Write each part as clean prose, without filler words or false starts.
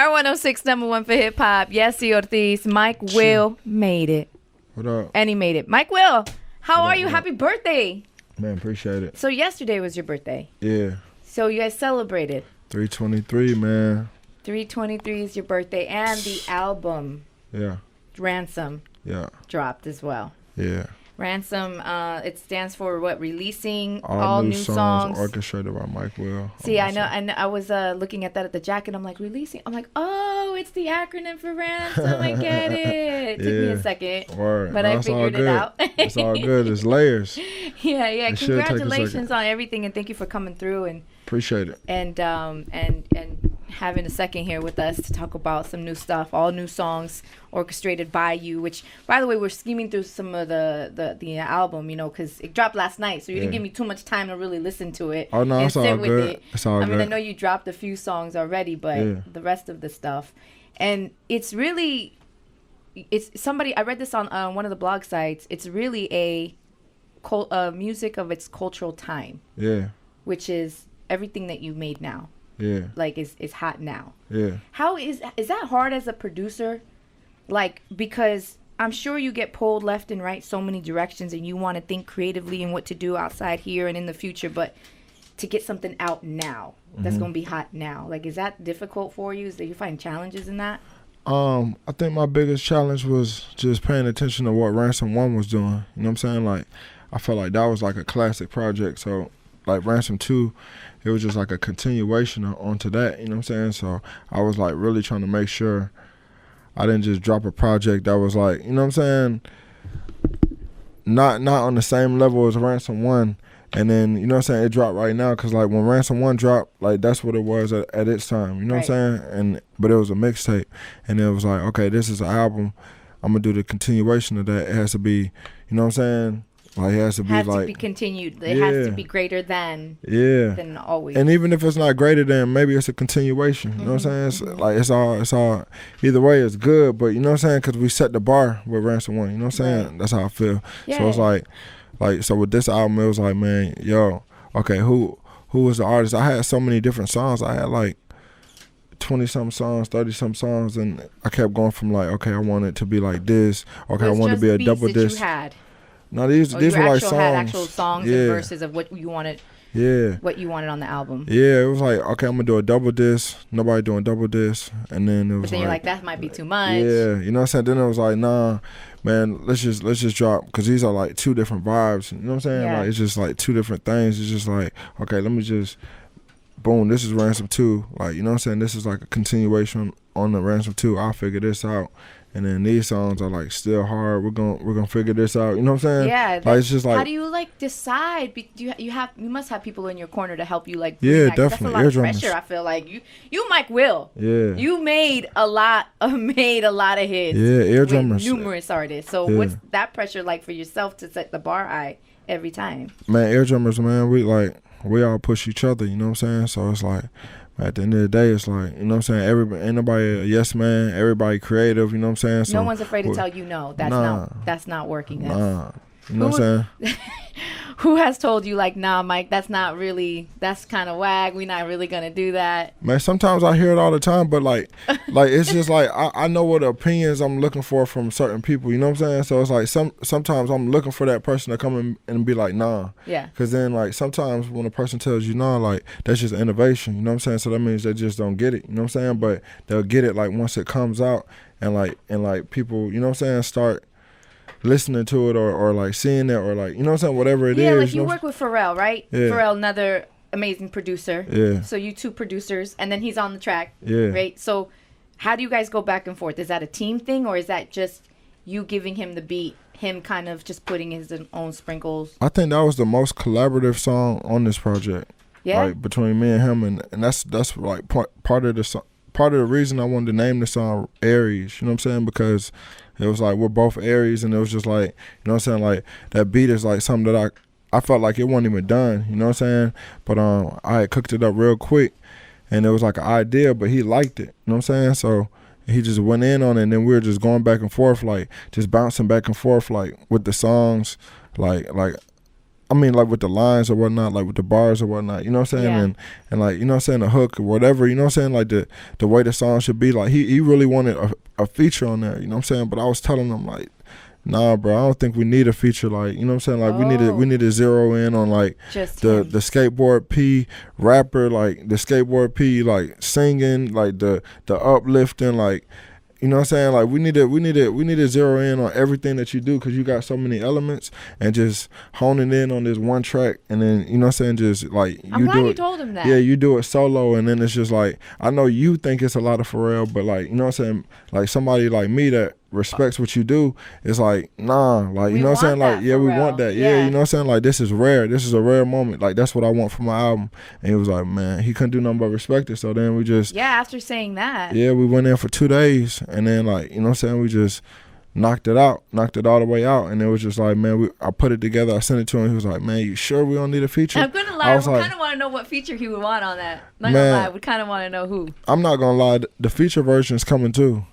Star 106, number one for hip hop. Yesi Ortiz. Mike WiLL made it. What up? And he made it. Mike WiLL, how What are up, you? what Happy birthday. Man, appreciate it. So yesterday was your birthday. Yeah. So you guys celebrated. 323, man. 323 is your birthday. And the album, Yeah. Ransom, Yeah. dropped as well. Yeah. Ransom, it stands for what? Releasing All new songs orchestrated by Mike WiLL. See, I know, and I was looking at that at the jacket. I'm like, releasing. I'm like, oh, it's the acronym for Ransom. I get it. Took me a second, Word. but No, I it's all figured it good. out. It's all good. It's layers. Yeah. It should take a Congratulations second. on everything, and thank you for coming through Appreciate it. and having a second here with us to talk about some new stuff, all new songs orchestrated by you. Which, by the way, we're scheming through some of the album, you know, because it dropped last night, so you didn't give me too much time to really listen to it. Oh no, and it's all sit with good. it. It's all I mean, good. I know you dropped a few songs already, but the rest of the stuff, and it's really, it's somebody. I read this on one of the blog sites. It's really a music of its cultural time. Yeah. Which is everything that you made now. Yeah. Like is hot now. Yeah. How is that hard as a producer? Like, because I'm sure you get pulled left and right so many directions, and you want to think creatively and what to do outside here and in the future, but to get something out now that's gonna be hot now, like, is that difficult for you? Is that you find challenges in that? I think my biggest challenge was just paying attention to what Ransom 1 was doing. You know what I'm saying? Like, I felt like that was like a classic project. So, like, Ransom 2, it was just like a continuation onto that. You know what I'm saying? So, I was like really trying to make sure I didn't just drop a project that was like, you know what I'm saying, not on the same level as Ransom 1. And then, you know what I'm saying, it dropped right now because, like, when Ransom 1 dropped, like, that's what it was at its time. You know what I'm saying? But it was a mixtape. And it was like, okay, this is an album. I'm going to do the continuation of that. It has to be, you know what I'm saying? Like, it has to be has like... to be continued. It has to be greater than always. And even if it's not greater than, maybe it's a continuation. You know what I'm saying? It's all, either way, it's good. But, you know what I'm saying? Because we set the bar with Ransom 1. You know what I'm saying? That's how I feel. Yeah. So it's like, so with this album, it was like, man, yo, okay, who was the artist? I had so many different songs. I had like 20-something songs, 30-something songs, and I kept going from like, okay, I want it to be like this. Okay, I want it to be a double disc. You had. No, these were like songs. Had actual songs and verses of what you wanted. Yeah. What you wanted on the album. Yeah, it was like, okay, I'm gonna do a double disc. Nobody doing double disc, and then it was. But then you're like, that might be too much. Yeah, you know what I'm saying. Then it was like, nah, man, let's just drop, because these are like two different vibes. You know what I'm saying? Yeah. Like, it's just like two different things. It's just like, okay, let me just, boom, this is Ransom 2. Like, you know what I'm saying? This is like a continuation on the Ransom 2. I'll figure this out. And then these songs are like still hard. We're gonna figure this out. You know what I'm saying? Yeah. Like, it's just like, how do you like decide? You must have people in your corner to help you like. Yeah, that. definitely. That's a lot of pressure. I feel like you Mike WiLL. Yeah. You made a lot of hits. Yeah, eardrummers. Numerous artists. So what's that pressure like for yourself to set the bar high every time? Man, eardrummers, man, we all push each other. You know what I'm saying? So it's like, at the end of the day, it's like, you know what I'm saying, ain't nobody a yes man, everybody creative, you know what I'm saying? So no one's afraid to tell you no. That's not working. You know what I'm saying? Who has told you like, nah, Mike, that's kind of whack. We're not really gonna do that. Man, sometimes I hear it all the time, but like it's just like I know what opinions I'm looking for from certain people. You know what I'm saying? So it's like sometimes I'm looking for that person to come in and be like, nah. Yeah. Because then like sometimes when a person tells you nah, like that's just innovation. You know what I'm saying? So that means they just don't get it. You know what I'm saying? But they'll get it like once it comes out and like people, you know what I'm saying, start listening to it or like seeing it or like, you know what I'm saying, whatever it is. Yeah, like you work with Pharrell, right? Yeah. Pharrell, another amazing producer. Yeah. So you two producers, and then he's on the track. Yeah. Right? So how do you guys go back and forth? Is that a team thing, or is that just you giving him the beat, him kind of just putting his own sprinkles? I think that was the most collaborative song on this project. Yeah. Like between me and him, and that's like part of the reason I wanted to name the song Aries. You know what I'm saying? Because it was like we're both Aries, and it was just like, you know what I'm saying, like that beat is like something that I felt like it wasn't even done, you know what I'm saying? But I had cooked it up real quick, and it was like an idea, but he liked it, you know what I'm saying? So he just went in on it, and then we were just going back and forth, like just bouncing back and forth, like with the songs, like I mean, like with the lines or whatnot, like with the bars or whatnot, you know what I'm saying? Yeah. And like, you know what I'm saying, the hook or whatever, you know what I'm saying? Like the way the song should be. Like he really wanted a feature on there, you know what I'm saying? But I was telling him like, nah, bro, I don't think we need a feature. Like, you know what I'm saying? Like we need to zero in on like Just the him. skateboard P rapper, like the skateboard P like singing, like the uplifting, like, you know what I'm saying? Like we need to zero in on everything that you do, because you got so many elements, and just honing in on this one track, and then, you know what I'm saying, just like I'm glad you told him that. Yeah, you do it solo, and then it's just like, I know you think it's a lot of Pharrell, but like, you know what I'm saying, like somebody like me that respects what you do, it's like, nah, like, you know what I'm saying, like, yeah, we want that. Yeah, you know what I'm saying, like, this is rare, this is a rare moment, like that's what I want for my album. And he was like, man, he couldn't do nothing but respect it. So then we just, after saying that, yeah, we went in for 2 days, and then, like, you know what I'm saying, we just knocked it all the way out. And it was just like, man, I put it together, I sent it to him, he was like, man, you sure we don't need a feature? I'm gonna lie, we kind of want to know what feature he would want on that. Not gonna lie, we kind of want to know who. I'm not gonna lie, the feature version is coming too.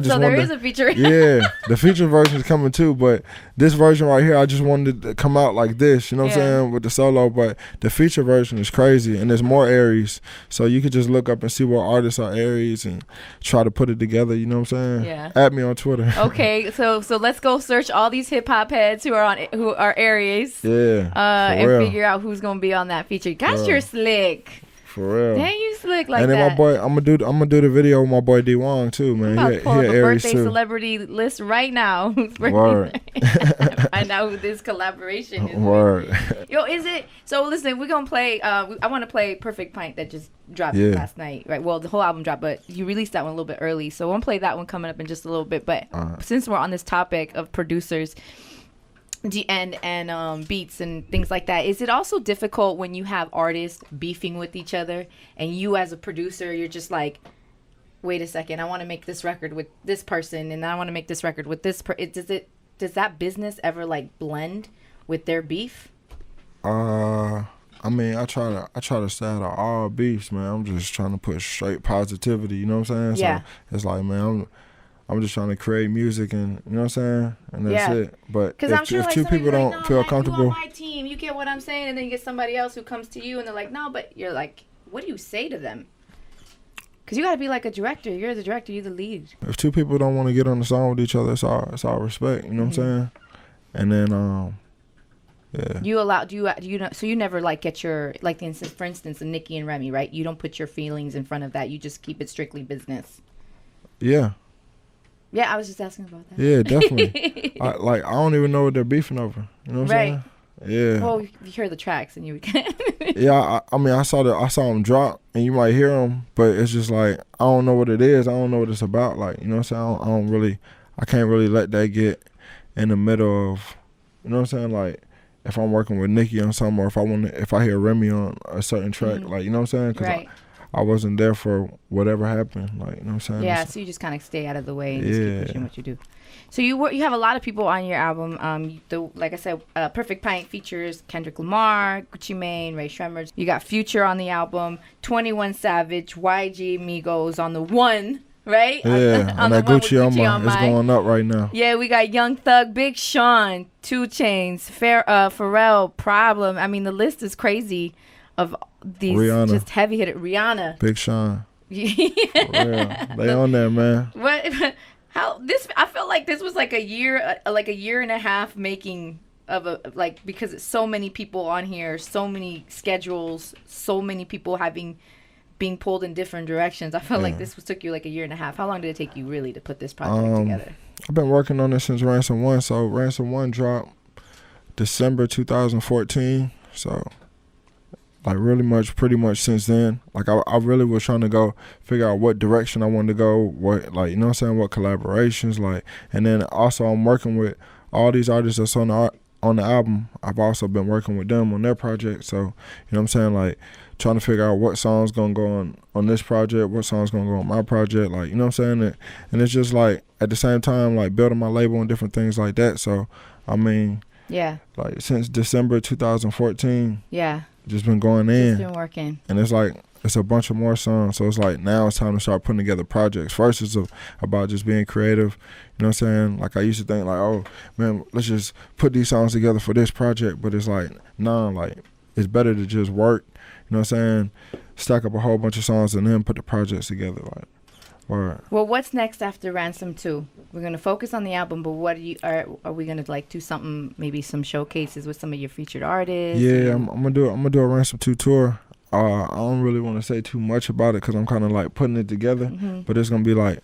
So there is a feature. Yeah, the feature version is coming too, but this version right here, I just wanted to come out like this, you know what I'm saying, with the solo. But the feature version is crazy, and there's more Aries, so you could just look up and see what artists are Aries and try to put it together, you know what I'm saying? Yeah. Add me on Twitter. Okay, so let's go search all these hip hop heads who are Aries. Yeah. And figure out who's gonna be on that feature. Gosh, you're slick. For real. Dang, you slick like that. And then my boy, I'm gonna do the video with my boy D Wong too, man. I'm about to pull up a Aries birthday too. Celebrity list right now. Word. Find out who this collaboration is. Word. With. Yo, is it? So listen, we're gonna play. I want to play Perfect Pint that just dropped last night. Right. Well, the whole album dropped, but you released that one a little bit early, so we'll play that one coming up in just a little bit. But since we're on this topic of producers and beats and things like that, is it also difficult when you have artists beefing with each other, and you as a producer, you're just like, wait a second, I want to make this record with this person, and I want to make this record with this does that business ever like blend with their beef? I mean, I try to stay out of all beefs, man. I'm just trying to put straight positivity, you know what I'm saying? Yeah. So it's like, man, I'm just trying to create music, and you know what I'm saying, and that's it. But if two people don't feel comfortable, you on my team, you get what I'm saying, and then you get somebody else who comes to you and they're like, no, but you're like, what do you say to them? Because you got to be like a director. You're the director. You're the lead. If two people don't want to get on the song with each other, it's all respect. You know what I'm saying? And then yeah. Do you know? So you never like get your like for instance, Nicki and Remy, right? You don't put your feelings in front of that. You just keep it strictly business. Yeah. Yeah, I was just asking about that. Yeah, definitely. I don't even know what they're beefing over. You know what I'm saying? Yeah. Well, you hear the tracks and you. Yeah, I mean, I saw them drop, and you might hear them, but it's just like, I don't know what it is. I don't know what it's about. Like, you know what I'm saying? I can't really let that get in the middle of, you know what I'm saying? Like, if I'm working with Nicki on something, or if I hear Remy on a certain track, like, you know what I'm saying? Because I wasn't there for whatever happened, like, you know what I'm saying? Yeah, so you just kind of stay out of the way and just keep pushing what you do. So you have a lot of people on your album. Like I said, Perfect Pint features Kendrick Lamar, Gucci Mane, Ray Shremmerd. You got Future on the album, 21 Savage, YG Migos on the one, right? Yeah, on that Gucci on my, it's going up right now. Yeah, we got Young Thug, Big Sean, 2 Chainz, Pharrell, Problem. I mean, the list is crazy of these Rihanna. Just heavy hitter. Rihanna, Big Sean. Yeah, they on there, man. What? How this? I felt like this was like a year and a half making of because it's so many people on here, so many schedules, so many people being pulled in different directions. I felt like this took you like a year and a half. How long did it take you really to put this project together? I've been working on this since Ransom 1. So Ransom 1 dropped December 2014. So like pretty much since then. Like I really was trying to go figure out what direction I wanted to go, what, like, you know what I'm saying, what collaborations, like, and then also I'm working with all these artists that's on the album. I've also been working with them on their project. So, you know what I'm saying, like trying to figure out what song's gonna go on this project, what song's gonna go on my project, like, you know what I'm saying, and it's just like at the same time like building my label and different things like that. So I mean, yeah, like since December 2014. Yeah. just been going in. Just been working. And it's like, it's a bunch of more songs. So it's like, now it's time to start putting together projects. First, it's about just being creative. You know what I'm saying? Like, I used to think like, oh, man, let's just put these songs together for this project. But it's like, nah, like, it's better to just work. You know what I'm saying? Stack up a whole bunch of songs and then put the projects together. Like, or well, what's next after Ransom 2? We're gonna focus on the album, but what are we gonna like do something? Maybe some showcases with some of your featured artists. Yeah, I'm gonna do a Ransom 2 tour. I don't really want to say too much about it because I'm kind of like putting it together. But it's gonna be like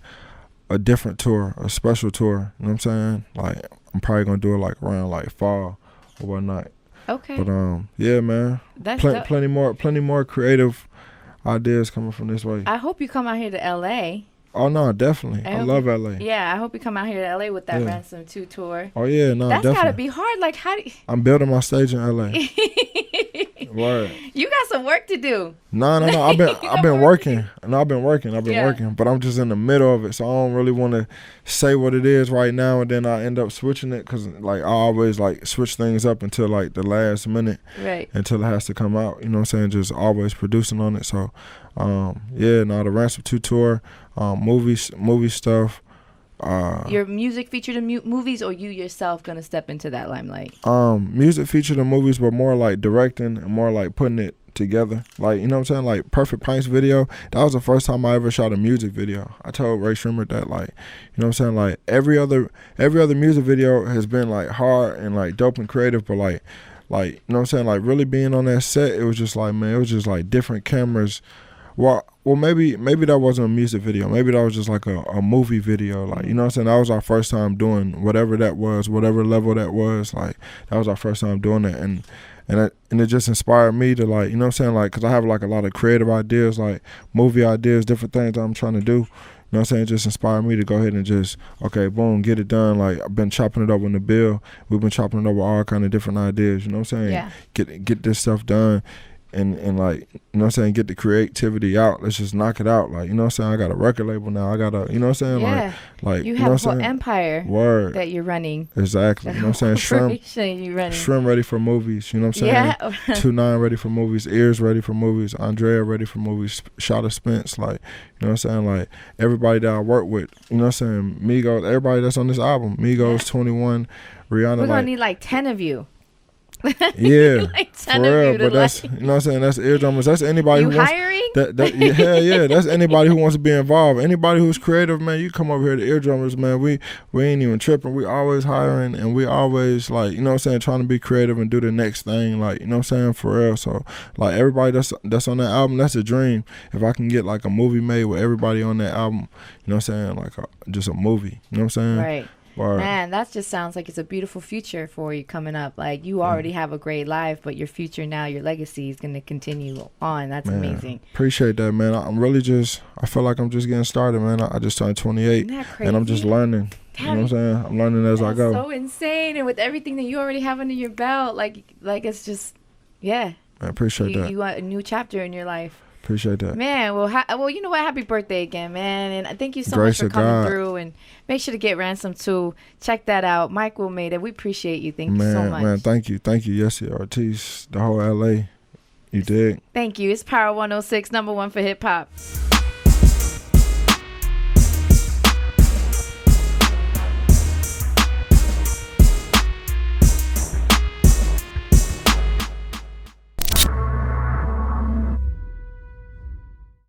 a different tour, a special tour. You know what I'm saying? Like, I'm probably gonna do it like around like fall or whatnot. Okay. But yeah, man. That's plenty more creative ideas coming from this way. I hope you come out here to LA. Oh no, definitely. I love LA. Yeah, I hope you come out here to LA with that Ransom 2 tour. Oh yeah, no, that's definitely. gotta be hard. Like, how do you... I'm building my stage in LA. Word. You got some work to do. No. I've been working. No, I've been working, but I'm just in the middle of it, so I don't really want to say what it is right now, and then I end up switching it because like I always like switch things up until like the last minute, right? Until it has to come out. You know what I'm saying? Just always producing on it. So, the Ransom 2 tour, movie stuff. Your music featured in movies, or you yourself gonna step into that limelight? Music featured in movies, but more like directing and more like putting it together. Like, you know what I'm saying? Like Perfect Pints video, that was the first time I ever shot a music video. I told Ray Shrimmer that, like, you know what I'm saying? Like every other music video has been like hard and like dope and creative, but like, you know what I'm saying? Like really being on that set, it was just like, man, it was just like different cameras. Well, maybe that wasn't a music video. Maybe that was just like a movie video. Like, you know what I'm saying? That was our first time doing whatever that was, whatever level that was. Like, that was our first time doing it. And it just inspired me to, like, you know what I'm saying? Like, because I have like a lot of creative ideas, like movie ideas, different things that I'm trying to do. You know what I'm saying? It just inspired me to go ahead and just, okay, boom, get it done. Like, I've been chopping it up in the bill. We've been chopping it up with all kind of different ideas. You know what I'm saying? Yeah. Get this stuff done. And like, you know what I'm saying, get the creativity out. Let's just knock it out. Like, you know what I'm saying? I got a record label now. I got a, you know what I'm saying? Yeah. Like you know have what a whole I'm saying? empire. Word. That you're running. Exactly. You know what I'm saying? Shrimp ready for movies. You know what I'm saying? Yeah. 2-9 ready for movies. Ears ready for movies. Andrea ready for movies. Shot of Spence. Like, you know what I'm saying? Like, everybody that I work with, you know what I'm saying? Migos, everybody that's on this album. Migos, 21, Rihanna. We're gonna need like 10 of you. Yeah, like for real. But that's, you know what I'm saying, that's eardrummers. That's anybody you who wants hiring? Yeah. That's anybody who wants to be involved. Anybody who's creative, man. You come over here to eardrummers, man. We ain't even tripping. We always hiring, and we always, like, you know what I'm saying, trying to be creative and do the next thing. Like, you know what I'm saying, for real. So like, everybody that's on that album, that's a dream. If I can get like a movie made with everybody on that album, you know what I'm saying, like just a movie. You know what I'm saying? Right. Word. Man, that just sounds like it's a beautiful future for you coming up. Like, you already have a great life, but your future now, your legacy is going to continue on. That's amazing. Appreciate that, man. I'm really I feel like I'm just getting started, man. I just turned 28, and I'm just learning. You know what I'm saying? I'm learning as I go. That's so insane. And with everything that you already have under your belt, like it's just, yeah. I appreciate that. You want a new chapter in your life. Appreciate that. Man, well, you know what? Happy birthday again, man. And thank you so much for coming through. And make sure to get Ransom 2. Check that out. Michael made it. We appreciate you. Thank you so much. Man, thank you. Thank you, Yesi Ortiz, the whole LA. You dig? Thank you. It's Power 106, #1 for hip hop.